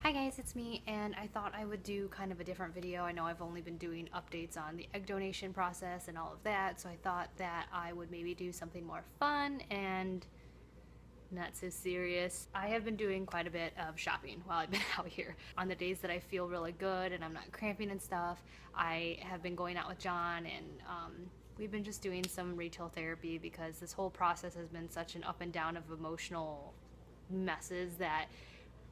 Hi guys, it's me, and I thought I would do kind of a different video. I know I've only been doing updates on the egg donation process and all of that, so I thought that I would maybe do something more fun and not so serious. I have been doing quite a bit of shopping while I've been out here. On the days that I feel really good and I'm not cramping and stuff, I have been going out with John, and we've been just doing some retail therapy because this whole process has been such an up and down of emotional messes that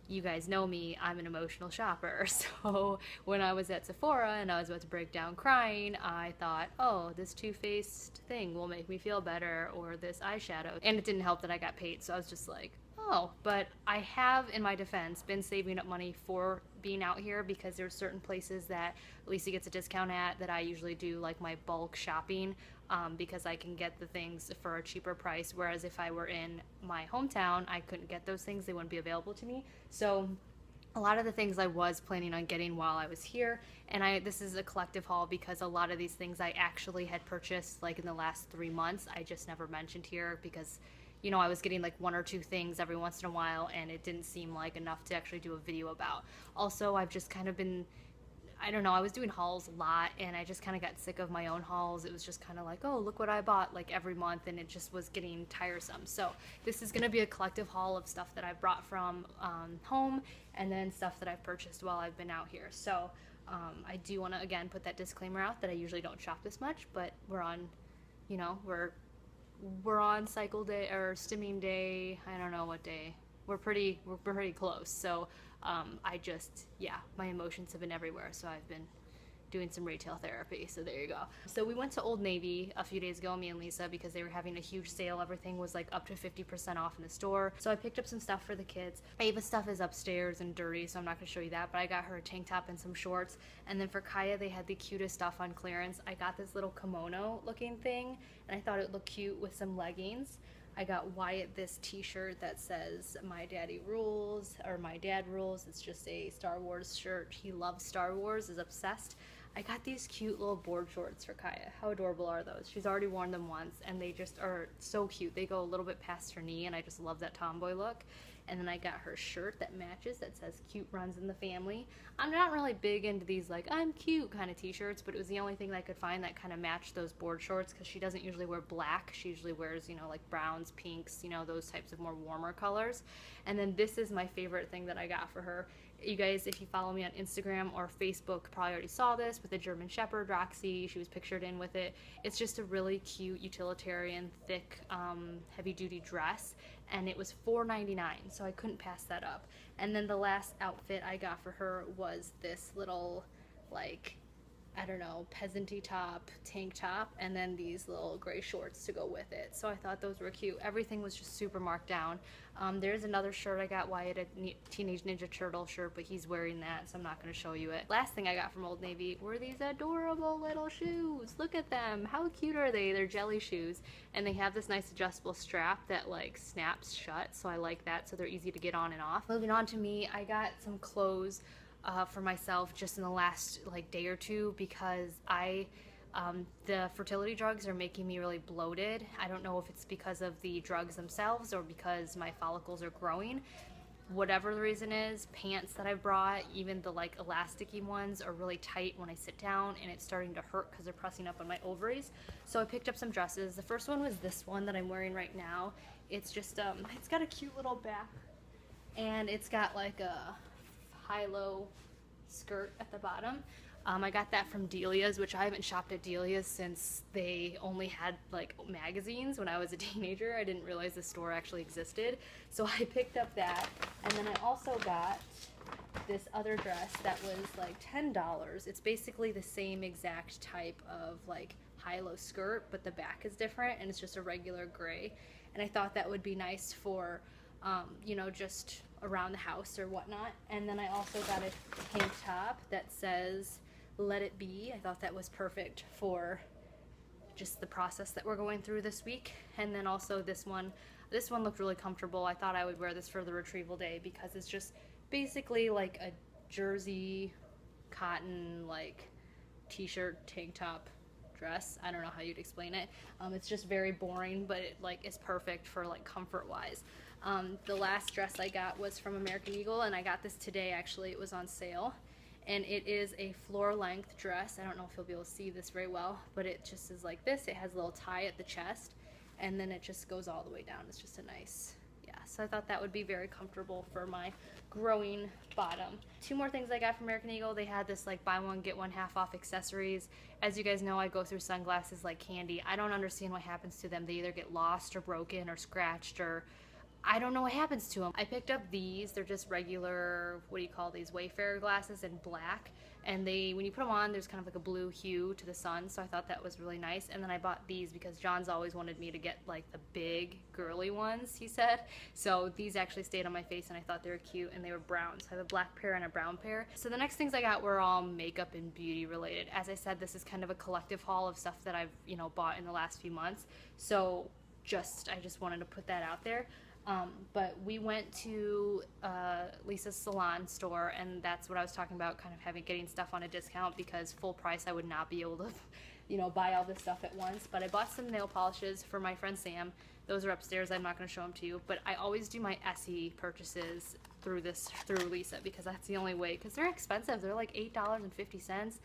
you guys know me, I'm an emotional shopper. So when I was at Sephora and I was about to break down crying, I thought, oh, this Too Faced thing will make me feel better, or this eyeshadow. And it didn't help that I got paid, so I was just like, oh. But I have, in my defense, been saving up money for being out here because there's certain places that Lisa gets a discount at that I usually do like my bulk shopping, because I can get the things for a cheaper price, whereas if I were in my hometown I couldn't get those things, they wouldn't be available to me. So a lot of the things I was planning on getting while I was here, and this is a collective haul because a lot of these things I actually had purchased like in the last 3 months. I just never mentioned here because, you know, I was getting like one or two things every once in a while and it didn't seem like enough to actually do a video about. Also, I've just kind of been, I don't know, I was doing hauls a lot and I just kind of got sick of my own hauls. It was just kind of like, oh, look what I bought like every month, and it just was getting tiresome. So this is going to be a collective haul of stuff that I brought from home, and then stuff that I've purchased while I've been out here. So I do want to again put that disclaimer out that I usually don't shop this much, but we're on, you know, we're on cycle day or stimming day. I don't know what day. We're pretty close. So I just, yeah, my emotions have been everywhere. So I've been doing some retail therapy. So there you go. So we went to Old Navy a few days ago, me and Lisa, because they were having a huge sale. Everything was like up to 50% off in the store. So I picked up some stuff for the kids. Ava's stuff is upstairs and dirty, so I'm not going to show you that, but I got her a tank top and some shorts. And then for Kaya, they had the cutest stuff on clearance. I got this little kimono looking thing, and I thought it looked cute with some leggings. I got Wyatt this t-shirt that says "My Daddy Rules" or "My Dad Rules." It's just a Star Wars shirt. He loves Star Wars, is obsessed. I got these cute little board shorts for Kaya. How adorable are those? She's already worn them once and they just are so cute. They go a little bit past her knee and I just love that tomboy look. And then I got her shirt that matches that says "Cute Runs in the Family." I'm not really big into these like I'm cute kind of t-shirts, but it was the only thing that I could find that kind of matched those board shorts because she doesn't usually wear black. She usually wears, you know, like browns, pinks, you know, those types of more warmer colors. And then this is my favorite thing that I got for her. You guys, if you follow me on Instagram or Facebook, probably already saw this with the German Shepherd, Roxy. She was pictured in with it. It's just a really cute utilitarian, thick, heavy-duty dress, and it was $4.99, so I couldn't pass that up. And then the last outfit I got for her was this little, like, I don't know, peasanty top, tank top, and then these little gray shorts to go with it. So I thought those were cute. Everything was just super marked down. There's another shirt I got, Wyatt, a Teenage Ninja Turtle shirt, but he's wearing that, so I'm not going to show you it. Last thing I got from Old Navy were these adorable little shoes. Look at them. How cute are they? They're jelly shoes, and they have this nice adjustable strap that like snaps shut, so I like that, so they're easy to get on and off. Moving on to me, I got some clothes for myself just in the last like day or two because the fertility drugs are making me really bloated. I don't know if it's because of the drugs themselves or because my follicles are growing. Whatever the reason is, pants that I brought, even the like elasticy ones, are really tight when I sit down and it's starting to hurt because they're pressing up on my ovaries. So I picked up some dresses. The first one was this one that I'm wearing right now. It's just it's got a cute little back and it's got like a high-low skirt at the bottom. I got that from Delia's, which I haven't shopped at Delia's since they only had like magazines when I was a teenager. I didn't realize the store actually existed. So I picked up that, and then I also got this other dress that was like $10. It's basically the same exact type of like high-low skirt, but the back is different and it's just a regular gray. And I thought that would be nice for you know, just around the house or whatnot. And then I also got a tank top that says "Let It Be." I thought that was perfect for just the process that we're going through this week. And then also this one looked really comfortable. I thought I would wear this for the retrieval day because it's just basically like a jersey cotton like t-shirt tank top dress. I don't know how you'd explain it. It's just very boring, but it like is perfect for like comfort wise. The last dress I got was from American Eagle, and I got this today actually. It was on sale. And it is a floor length dress. I don't know if you'll be able to see this very well, but it just is like this. It has a little tie at the chest, and then it just goes all the way down. It's just a nice, yeah. So I thought that would be very comfortable for my growing bottom. Two more things I got from American Eagle. They had this like buy one get one half off accessories. As you guys know, I go through sunglasses like candy. I don't understand what happens to them. They either get lost or broken or scratched, or I don't know what happens to them. I picked up these. They're just regular, what do you call these, Wayfarer glasses in black. And they, when you put them on, there's kind of like a blue hue to the sun. So I thought that was really nice. And then I bought these because John's always wanted me to get like the big girly ones, he said. So these actually stayed on my face and I thought they were cute, and they were brown. So I have a black pair and a brown pair. So the next things I got were all makeup and beauty related. As I said, this is kind of a collective haul of stuff that I've, you know, bought in the last few months. So I just wanted to put that out there. But we went to Lisa's salon store, and that's what I was talking about, kind of getting stuff on a discount, because full price I would not be able to, you know, buy all this stuff at once. But I bought some nail polishes for my friend Sam. Those are upstairs. I'm not going to show them to you, but I always do my Essie purchases through Lisa, because that's the only way, because they're expensive. They're like $8.50.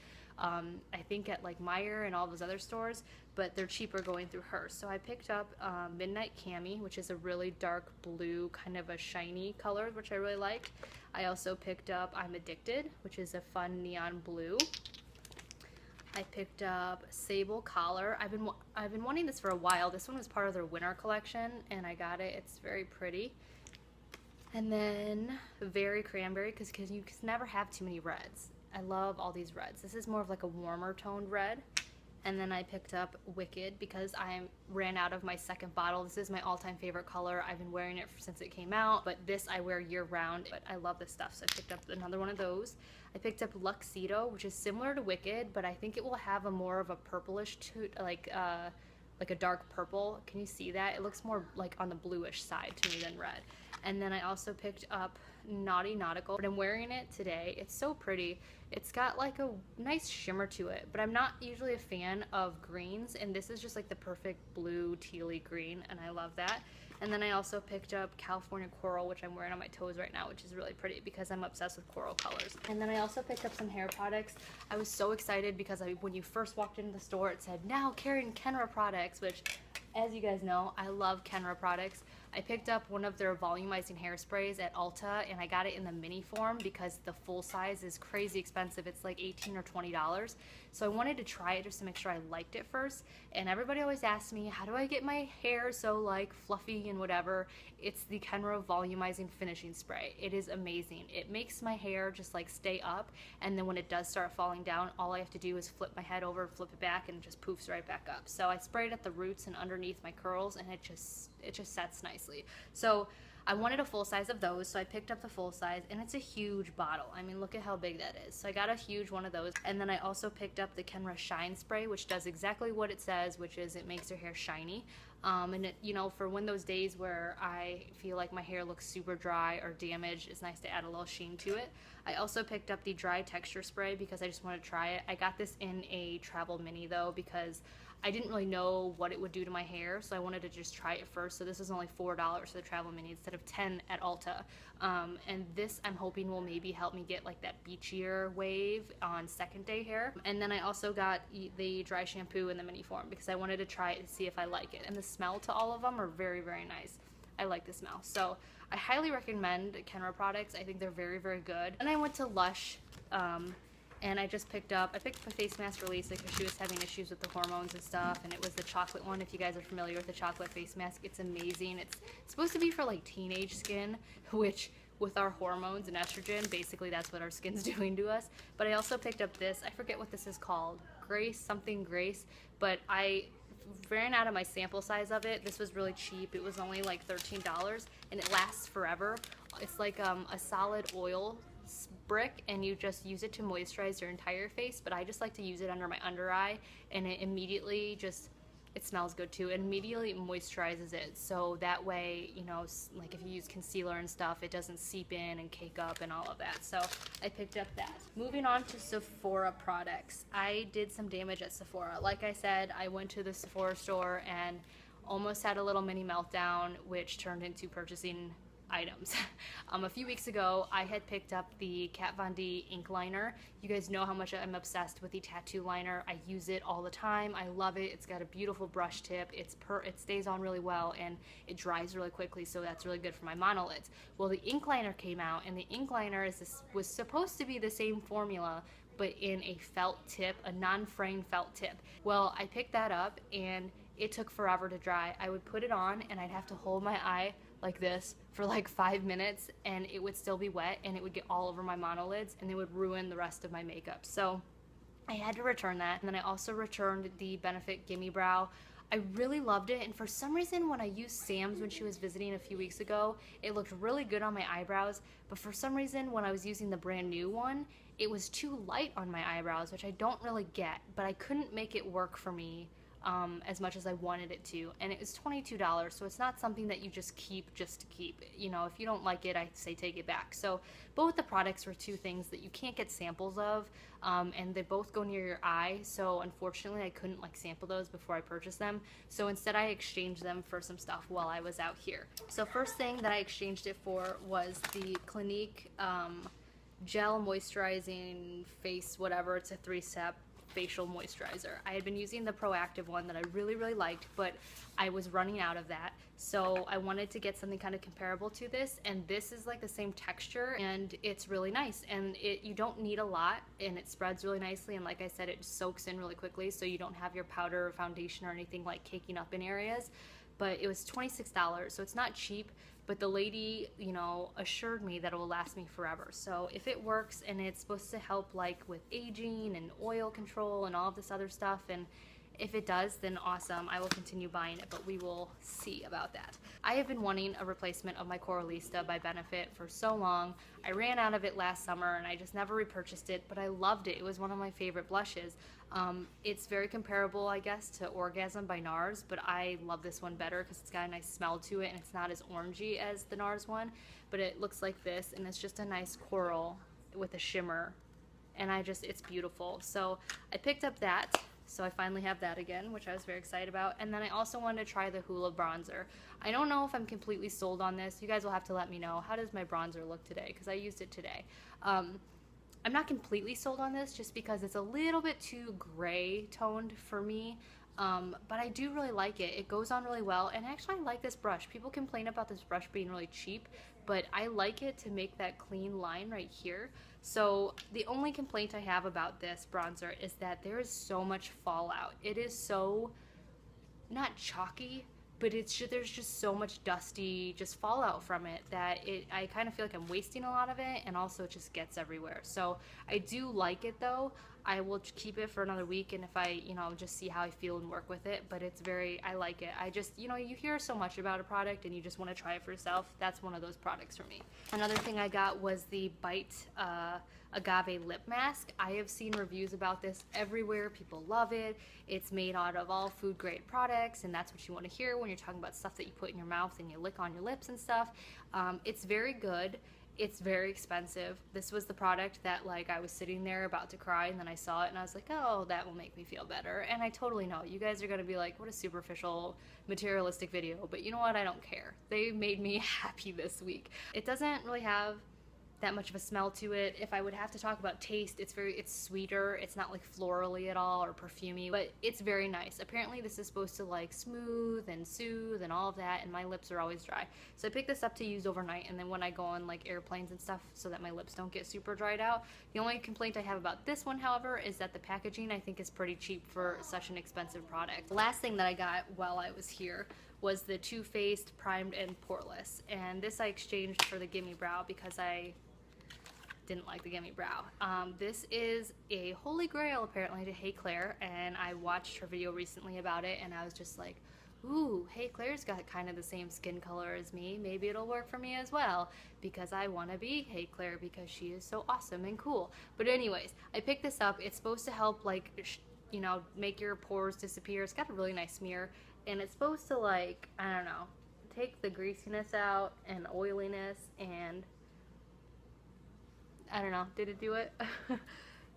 I think at like Meijer and all those other stores, but they're cheaper going through her. So I picked up Midnight Cami, which is a really dark blue, kind of a shiny color, which I really liked. I also picked up I'm Addicted, which is a fun neon blue. I picked up Sable Collar. I've been wanting this for a while. This one was part of their winter collection, and I got it. It's very pretty. And then Very Cranberry, because you can never have too many reds. I love all these reds. This is more of like a warmer toned red. And then I picked up Wicked because I ran out of my second bottle. This is my all-time favorite color. I've been wearing it since it came out, but this I wear year-round. But I love this stuff, so I picked up another one of those. I picked up Luxedo, which is similar to Wicked, but I think it will have a more of a purplish like a dark purple. Can you see that? It looks more like on the bluish side to me than red. And then I also picked up Naughty Nautical, but I'm wearing it today. It's so pretty. It's got like a nice shimmer to it, but I'm not usually a fan of greens, and this is just like the perfect blue tealy green, and I love that. And then I also picked up California Coral, which I'm wearing on my toes right now, which is really pretty because I'm obsessed with coral colors. And then I also picked up some hair products. I was so excited because when you first walked into the store, it said, now carrying Kenra products, which, as you guys know, I love Kenra products. I picked up one of their volumizing hairsprays at Ulta, and I got it in the mini form because the full size is crazy expensive. It's like $18 or $20. So I wanted to try it just to make sure I liked it first. And everybody always asks me, how do I get my hair so like fluffy and whatever? It's the Kenra volumizing finishing spray. It is amazing. It makes my hair just like stay up, and then when it does start falling down, all I have to do is flip my head over, flip it back, and it just poofs right back up. So I sprayed at the roots and underneath my curls, and it just sets nicely. So I wanted a full size of those, so I picked up the full size, and it's a huge bottle. I mean, look at how big that is. So I got a huge one of those, and then I also picked up the Kenra Shine Spray, which does exactly what it says, which is it makes your hair shiny. And it, you know, for when those days where I feel like my hair looks super dry or damaged, it's nice to add a little sheen to it. I also picked up the Dry Texture Spray because I just wanted to try it. I got this in a travel mini though, because I didn't really know what it would do to my hair, so I wanted to just try it first. So this is only $4 for the travel mini instead of $10 at Ulta. And this I'm hoping will maybe help me get like that beachier wave on second day hair. And then I also got the dry shampoo in the mini form because I wanted to try it to see if I like it. And the smell to all of them are very, very nice. I like the smell. So I highly recommend Kenra products. I think they're very, very good. And I went to Lush. And I picked up a face mask for Lisa because she was having issues with the hormones and stuff, and it was the chocolate one. If you guys are familiar with the chocolate face mask, it's amazing. It's supposed to be for like teenage skin, which with our hormones and estrogen, basically that's what our skin's doing to us. But I also picked up this, I forget what this is called, Grace, but I ran out of my sample size of it. This was really cheap. It was only like $13, and it lasts forever. It's like a solid oil brick, and you just use it to moisturize your entire face, but I just like to use it under my under eye, and it immediately it smells good too. It immediately moisturizes it, so that way, you know, like if you use concealer and stuff, it doesn't seep in and cake up and all of that. So I picked up that. Moving on to Sephora products. I did some damage at Sephora. Like I said, I went to the Sephora store, and almost had a little mini meltdown, which turned into purchasing items. A few weeks ago, I had picked up the Kat Von D ink liner. You guys know how much I'm obsessed with the tattoo liner. I use it all the time. I love it. It's got a beautiful brush tip. It stays on really well, and it dries really quickly, so that's really good for my monolids. Well, the ink liner came out, and the ink liner was supposed to be the same formula, but in a felt tip, a non-fraying felt tip. Well, I picked that up, and it took forever to dry. I would put it on, and I'd have to hold my eye like this for like 5 minutes, and it would still be wet, and it would get all over my monolids, and it would ruin the rest of my makeup. So I had to return that. And then I also returned the Benefit Gimme Brow. I really loved it, and for some reason when I used Sam's when she was visiting a few weeks ago, it looked really good on my eyebrows, but for some reason when I was using the brand new one, it was too light on my eyebrows, which I don't really get, but I couldn't make it work for me as much as I wanted it to, and it was $22, so it's not something that you just keep just to keep. You know, if you don't like it, I say take it back. So both the products were two things that you can't get samples of, and they both go near your eye, so unfortunately I couldn't like sample those before I purchased them, so instead I exchanged them for some stuff while I was out here. So first thing that I exchanged it for was the Clinique gel moisturizing face whatever. It's a 3-step facial moisturizer. I had been using the Proactive one that I really liked, but I was running out of that, so I wanted to get something kind of comparable to this, and this is like the same texture, and it's really nice, and you don't need a lot, and it spreads really nicely, and like I said, it soaks in really quickly, so you don't have your powder or foundation or anything like caking up in areas. But it was $26, so it's not cheap, but the lady, you know, assured me that it will last me forever. So if it works, and it's supposed to help like with aging and oil control and all of this other stuff, and if it does, then awesome, I will continue buying it, but we will see about that. I have been wanting a replacement of my Coralista by Benefit for so long. I ran out of it last summer, and I just never repurchased it, but I loved it. It was one of my favorite blushes. It's very comparable, I guess, to Orgasm by NARS, but I love this one better because it's got a nice smell to it, and it's not as orangey as the NARS one, but it looks like this, and it's just a nice coral with a shimmer, and it's beautiful. So I picked up that. So I finally have that again, which I was very excited about. And then I also wanted to try the Hoola bronzer. I don't know if I'm completely sold on this. You guys will have to let me know. How does my bronzer look today? Because I used it today. I'm not completely sold on this just because it's a little bit too gray toned for me. But I do really like it. It goes on really well, and actually I like this brush. People complain about this brush being really cheap, but I like it to make that clean line right here. So the only complaint I have about this bronzer is that there is so much fallout. It is so, not chalky, but there's just so much dusty just fallout from it that I kind of feel like I'm wasting a lot of it, and also it just gets everywhere. So I do like it though. I will keep it for another week, and if I, just see how I feel and work with it, but I like it. I just, you hear so much about a product and you just want to try it for yourself. That's one of those products for me. Another thing I got was the Bite Agave Lip Mask. I have seen reviews about this everywhere. People love it. It's made out of all food grade products, and that's what you want to hear when you're talking about stuff that you put in your mouth and you lick on your lips and stuff. It's very good. It's very expensive. This was the product that I was sitting there about to cry, and then I saw it and I was like, oh, that will make me feel better. And I totally know you guys are gonna be like, what a superficial materialistic video, but you know what, I don't care. They made me happy this week. It doesn't really have that much of a smell to it. If I would have to talk about taste, it's sweeter. It's not like florally at all or perfumey, but it's very nice. Apparently this is supposed to smooth and soothe and all of that, and my lips are always dry. So I picked this up to use overnight, and then when I go on airplanes and stuff, so that my lips don't get super dried out. The only complaint I have about this one, however, is that the packaging I think is pretty cheap for such an expensive product. The last thing that I got while I was here was the Too Faced Primed and Poreless, and this I exchanged for the Gimme Brow because I didn't like the Gimme Brow. This is a holy grail apparently to Hey Claire, and I watched her video recently about it, and I was just like, ooh, Hey Claire's got kind of the same skin color as me. Maybe it'll work for me as well, because I want to be Hey Claire because she is so awesome and cool. But anyways, I picked this up. It's supposed to help make your pores disappear. It's got a really nice smear, and it's supposed to I don't know, take the greasiness out and oiliness, and I don't know, did it do it?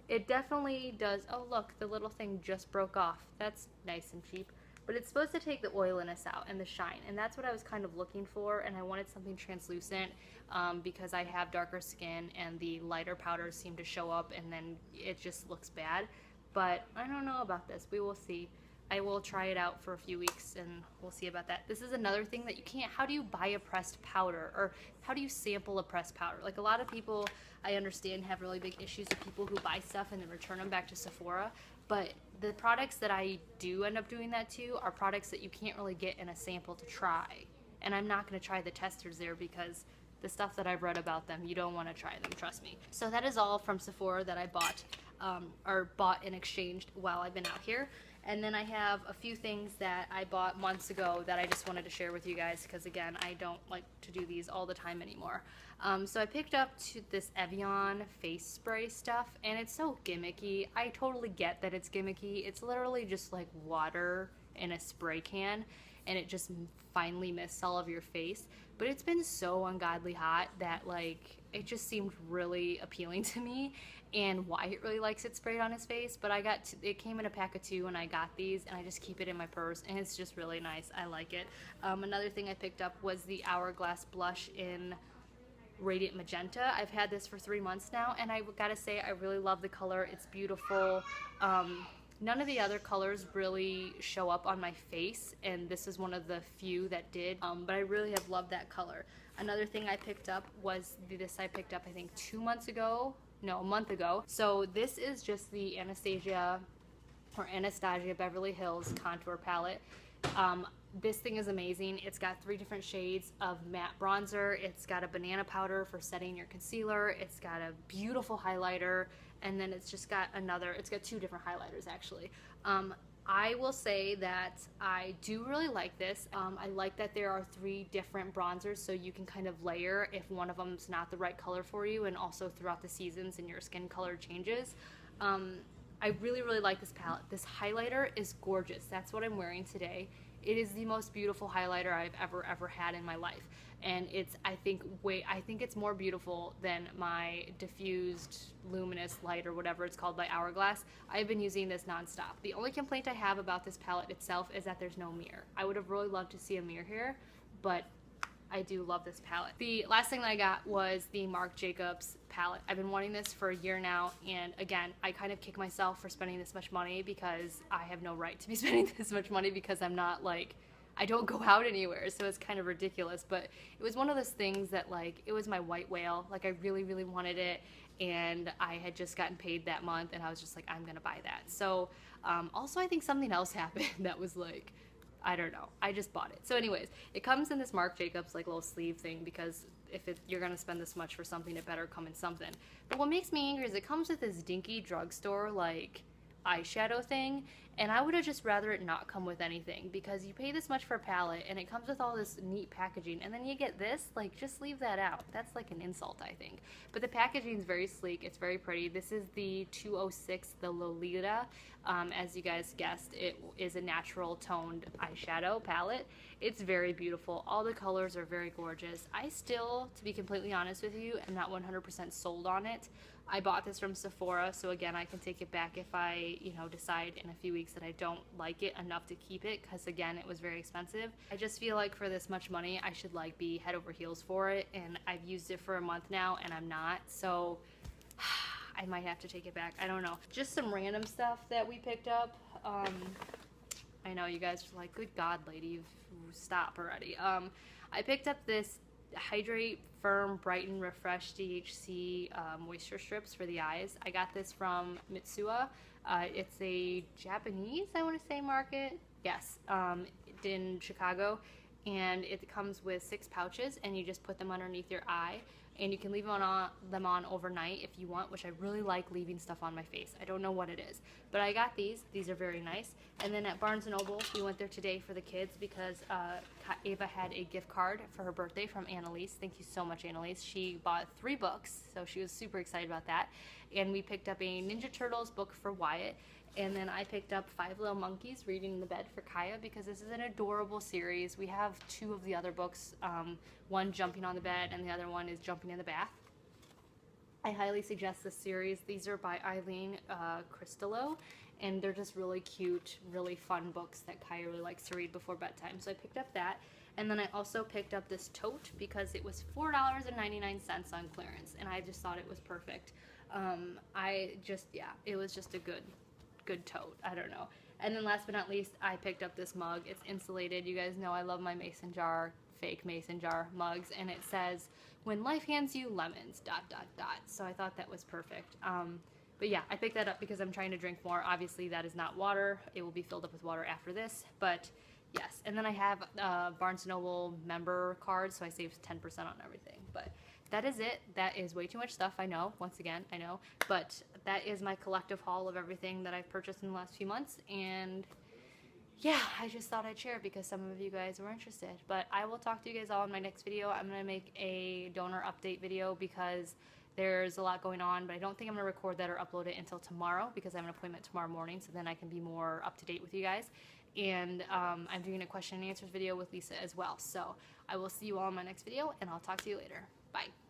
It definitely does. Oh look, the little thing just broke off. That's nice and cheap. but it's supposed to take the oiliness out and the shine, and that's what I was kind of looking for. And I wanted something translucent because I have darker skin and the lighter powders seem to show up and then it just looks bad. But I don't know about this. We will see. I will try it out for a few weeks and we'll see about that. This is another thing that you can't, how do you buy a pressed powder, or how do you sample a pressed powder? Like, a lot of people, I understand, have really big issues with people who buy stuff and then return them back to Sephora. But the products that I do end up doing that to are products that you can't really get in a sample to try. And I'm not going to try the testers there because the stuff that I've read about them, you don't want to try them, trust me. So that is all from Sephora that I bought, or bought and exchanged while I've been out here. And then I have a few things that I bought months ago that I just wanted to share with you guys because, again, I don't like to do these all the time anymore. So I picked up this Evian face spray stuff, and it's so gimmicky. I totally get that it's gimmicky. It's literally just like water in a spray can, and it just finely mists all of your face. But it's been so ungodly hot that, like, it just seemed really appealing to me, and Wyatt really likes it sprayed on his face. But it came in a pack of 2 and I got these, and I just keep it in my purse, and it's just really nice. I like it. Another thing I picked up was the Hourglass blush in Radiant Magenta. I've had this for 3 months now, and I gotta say, I really love the color. It's beautiful. None of the other colors really show up on my face, and this is one of the few that did, but I really have loved that color. Another thing I picked up was this. I picked up, I think, 2 months ago. No, a month ago. So this is just the Anastasia Beverly Hills contour palette. This thing is amazing. It's got 3 different shades of matte bronzer. It's got a banana powder for setting your concealer. It's got a beautiful highlighter, and then it's just got it's got 2 different highlighters actually. I will say that I do really like this. I like that there are 3 different bronzers, so you can kind of layer if one of them's not the right color for you, and also throughout the seasons and your skin color changes. I really, really like this palette. This highlighter is gorgeous. That's what I'm wearing today. It is the most beautiful highlighter I've ever had in my life, and I think it's more beautiful than my diffused luminous light, or whatever it's called, by Hourglass. I've been using this nonstop. The only complaint I have about this palette itself is that there's no mirror. I would have really loved to see a mirror here, but I do love this palette. The last thing that I got was the Marc Jacobs palette. I've been wanting this for a year now, and again, I kind of kick myself for spending this much money because I have no right to be spending this much money because I'm not, like, I don't go out anywhere, so it's kind of ridiculous. But it was one of those things that, like, it was my white whale. Like, I really, really wanted it, and I had just gotten paid that month, and I was just like, I'm gonna buy that. So also, I think something else happened that was like, I don't know. I just bought it. So anyways, it comes in this Marc Jacobs, like, little sleeve thing, because if you're gonna spend this much for something, it better come in something. But what makes me angry is it comes with this dinky drugstore, like, eyeshadow thing, and I would have just rather it not come with anything, because you pay this much for a palette and it comes with all this neat packaging, and then you get this. Like, just leave that out. That's like an insult, I think. But the packaging is very sleek. It's very pretty. This is the 206, the Lolita. As you guys guessed, it is a natural toned eyeshadow palette. It's very beautiful. All the colors are very gorgeous. I still, to be completely honest with you, am not 100% sold on it. I bought this from Sephora, so again, I can take it back if I, decide in a few weeks that I don't like it enough to keep it, because again, it was very expensive. I just feel like for this much money, I should, like, be head over heels for it, and I've used it for a month now, and I'm not, so I might have to take it back. I don't know. Just some random stuff that we picked up. I know you guys are like, good God, lady, stop already. I picked up this Hydrate, Firm, Brighten, Refresh DHC moisture strips for the eyes. I got this from Mitsuwa. It's a Japanese, I want to say, market. Yes, in Chicago. And it comes with 6 pouches, and you just put them underneath your eye. And you can leave them on overnight if you want, which I really like leaving stuff on my face. I don't know what it is. But I got these. These are very nice. And then at Barnes & Noble, we went there today for the kids because Ava had a gift card for her birthday from Annalise. Thank you so much, Annalise. She bought 3 books, so she was super excited about that. And we picked up a Ninja Turtles book for Wyatt. And then I picked up 5 Little Monkeys Reading in the Bed for Kaya, because this is an adorable series. We have 2 of the other books, one jumping on the bed and the other one is jumping in the bath. I highly suggest this series. These are by Eileen Cristallo, and they're just really cute, really fun books that Kai really likes to read before bedtime. So I picked up that, and then I also picked up this tote because it was $4.99 on clearance, and I just thought it was perfect. It was just a good tote. I don't know. And then last but not least, I picked up this mug. It's insulated. You guys know I love my mason jar, fake mason jar mugs, and it says, "When life hands you lemons, ... So I thought that was perfect. But yeah, I picked that up because I'm trying to drink more. Obviously, that is not water. It will be filled up with water after this, but yes. And then I have a Barnes & Noble member card, so I saved 10% on everything. But that is it. That is way too much stuff, I know. Once again, I know. But that is my collective haul of everything that I've purchased in the last few months, and yeah, I just thought I'd share because some of you guys were interested. But I will talk to you guys all in my next video. I'm going to make a donor update video because there's a lot going on, but I don't think I'm going to record that or upload it until tomorrow because I have an appointment tomorrow morning, so then I can be more up to date with you guys. And I'm doing a question and answers video with Lisa as well. So I will see you all in my next video, and I'll talk to you later. Bye.